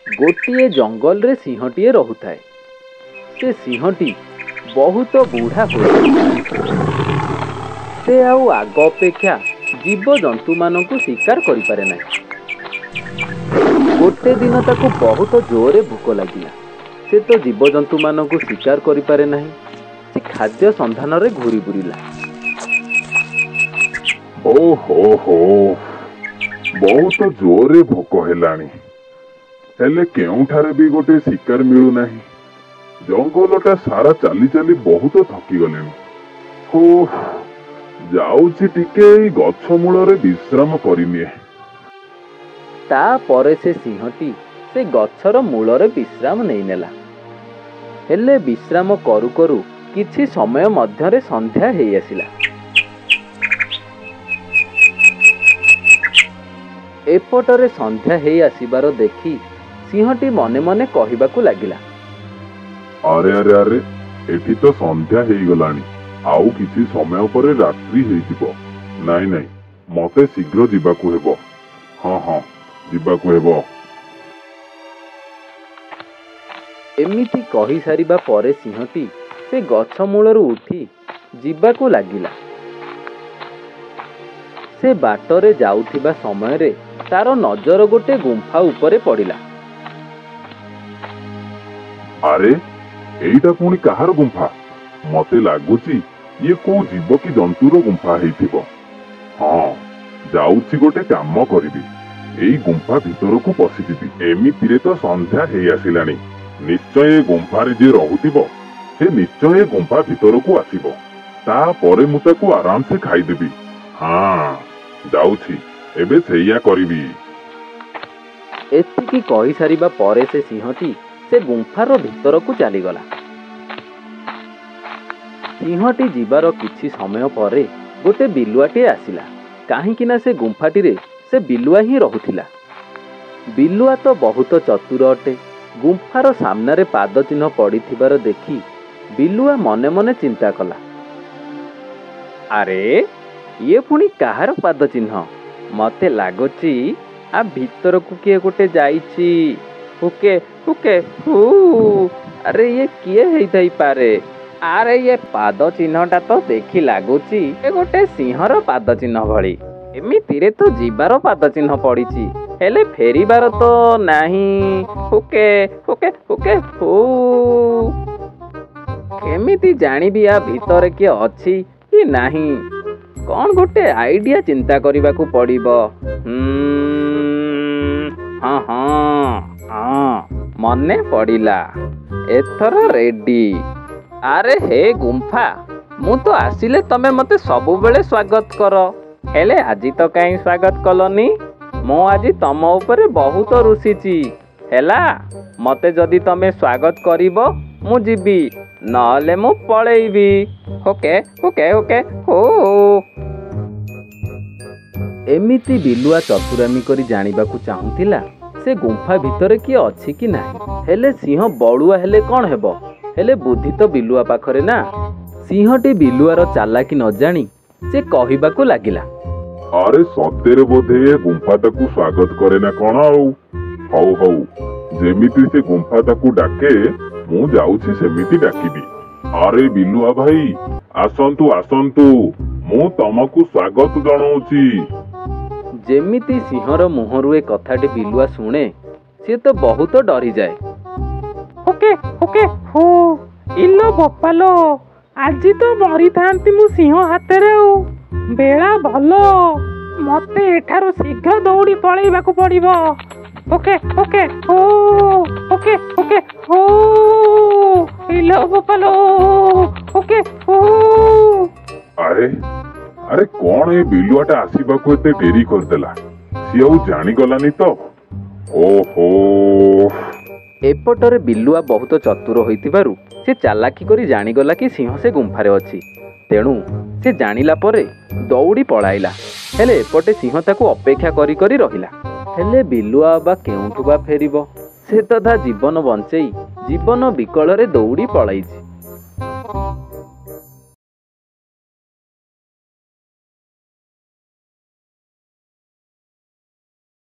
गोटे जंगल रे सिंहटीए रहुथाए। से सिंहटी बहुत बुढ़ा हो से आउ आग अपेक्षा जीव जंतु मानू शिकार करिपारे नाही। गोटे दिन ताकू बहुत जोरे भूक लगिला। से तो जीव जंतु मानू शिकार करिपारे नाही। से खाद्य संधान रे घूरी बुरिला। ओहो बहुत जोरे भोक हेलानी हेले केउठारे भी गोटे शिकार मिलू नाही। जंगलटा सारा चली चली बहुत थकी गलेनी। हो जाऊची टिके गछ मूलरे विश्राम करिनिए। ता परे से सिंहटी से गछर मूलरे विश्राम नहीं नेला। हेले विश्राम करू करू किछि समय मध्यरे संध्या हेई आसिला। एपटरे संध्या हेई आसिबार देखि सिंहटी मने मने कहिबाकू लागिला, अरे अरे अरे एठी तो संध्या हेई गलानी। आउ किछि समय परे रात्रि हेई जिवो। नाई नाई मते शीघ्र जिबाकू हेबो। हाँ जिबाकू हेबो। एमिति कहि सारिबा परे सिंहटी से गछ मूलरू उठी जिबाकू लागिला। से बाटरे जाउथिबा समय रे तार नजर गोटे गुंफा उपरे पड़िला। अरे एइटा पुणी कहार गुंफा? मते लागुची ये को जीव की जंतुर गुंफा हेइथिबो। हाँ जाउची गोटे काम करिबी। एई गुंफा भितर को पसिजिबी। एमितिरे तो संध्या हेई आसिलानी। निश्चय ए गुंफारे जे रहुथिबो से निश्चय ए गुंफा भितर को आसीबो। ता परे मु ताकू आराम से खाइदेबी। हाँ जाउची एबे सेया करिबी। एतिकी कहि सारिबा परे से सिंहटी से गुंफार भितर को चलीगला। सिंहटी जीवार किछि समय परे गोटे बिलुआटे आसिला। काहींकिना से गुंफाटी से बिलुआ ही रहुथिला। बिलुआ तो बहुत चतुर अटे। गुंफार सामने पाद चिन्ह पड़िथिबार देखि बिलुआ मने मने चिंता कला, अरे ये पुणी कहार पाद चिन्ह? मते लागुची आ भीतर को किए गोटे जाइछि। हुके हुके हु अरे ये किए हेई थाई पारे? अरे ये पाद चिन्हटा तो देखि लागुची ए गोटे सिंहर पाद चिन्ह भଳି। एमितिरे तो जीवार पाद चिन्ह पड़िछि हेले फेरिबार तो नाही। हुके हुके हुके हु केमिति जानिबी आ भीतर किए अछि कि नाही? कौन गोटे आइडिया चिंता करबाकू पड़िबो। हाँ मने पड़िला। एथर रेडी। अरे हे गुंफा मु तो आसिले तमे मते सबु बेले स्वागत कर। हेले आजी तो काई स्वागत कलनी? मु आजी तम ऊपर बहुत रुसिची। हेला मते जदी तमे स्वागत करिबो मु जिबी, नले मु पळेइबी। ओके ओके ओके हो। एमिति बिलुआ चतुरामी करी जानिबाकू चाहुतिला से गुंफा भितरे किए अछि कि नाही। हेले सिंह बळुआ हेले कोन हेबो? हेले बुद्धि तो बिलुआ पाखरे ना। सिंहटी बिलुआर चालाकी न जानी से कहिबाकू लागिला, अरे सतेरे बोधे गुंफा ताकू स्वागत करे ना कोन? हौ हौ जेमिति से गुंफा ताकू डाके मु जाउछि सेमिति डाकिबी। अरे बिलुआ भाई आसंतु आसंतु मु तमकू स्वागत जणाउछि। जेमिति सिंहर मुहरु ए कथाटी बिलुआ शुणे से तो बहुत डरी जाए। ओके ओके हो इलो बोपालो आजी तो मरी थांती मु सिंह हातेरे। बेला भलो मते एठारो शीघ्र दौड़ी पळेइबाकू पड़िबो। ओके ओके हो ओके ओके हो इलो बोपालो ओके हो। अरे अरे कौन ए बिलुआटा आसीबाकू एते डेरी करदेला? सी आउ जानी गलानी तो। ओहो एपटरे बिलुआ बहुत चतुर होइतिबारु से चालाकी करी जानिगला कि सिंह से गुंफारे अछि। तेणु से जानिला परे दौड़ी पळाइला। हेले एपटे सिंह ताकू अपेक्षा करी करी रहिला। हेले बिलुआ बा केउठु बा फेरिबो? से तथा जीवन बंचेई जीवन विकल रे दौड़ी पळाइछि।